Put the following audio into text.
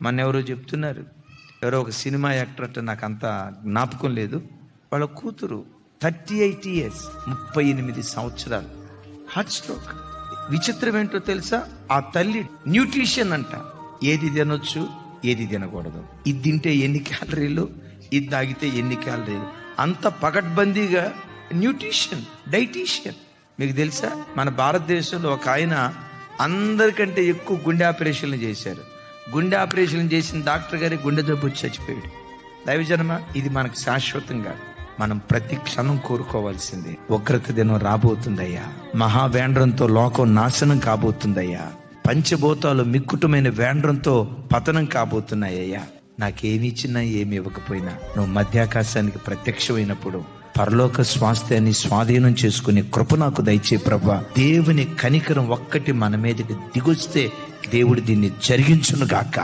మన ఎవరో చెప్తున్నారు, ఎవరో ఒక సినిమా యాక్టర్ అంటే నాకు అంత జ్ఞాపకం లేదు, వాళ్ళ కూతురు 38 years 38 సంవత్సరాలు హార్ట్ స్ట్రోక్. విచిత్రం ఏంటో తెలుసా, ఆ తల్లి న్యూట్రిషన్ అంట, ఏది తినొచ్చు ఏది తినకూడదు, ఇది తింటే ఎన్ని క్యాలరీలు, ఇది తాగితే ఎన్ని క్యాలరీలు, అంత పకడ్బందీగా న్యూట్రిషన్ డైటీషియన్. మీకు తెలుసా, మన భారతదేశంలో ఒక ఆయన అందరికంటే ఎక్కువ గుండె ఆపరేషన్లు చేశారు. గుండె ఆపరేషన్ చేసిన డాక్టర్ గారి గుండె జబ్బు వచ్చి చచ్చిపోయాడు. దైవజనమ, ఇది మనకు శాశ్వతం కాదు, మనం ప్రతి క్షణం కోరుకోవాల్సిందే. ఉగ్రత దినం రాబోతుందయ్యా, మహావేండ్రంతో లోకం నాశనం కాబోతుందయ్యా, పంచభూతాలు మిక్కుటమైన వేండ్రంతో పతనం కాబోతున్నాయ్యా. నాకేమి ఇచ్చినా ఏమి ఇవ్వకపోయినా నువ్వు మధ్యాకాశానికి ప్రత్యక్షమైనప్పుడు పరలోక స్వాస్థ్యాన్ని స్వాధీనం చేసుకునే కృప నాకు దయచే ప్రభువా. దేవుని కనికరం ఒక్కటి మన మీదకి దిగొస్తే దేవుడు దీన్ని జరిగించును గాక.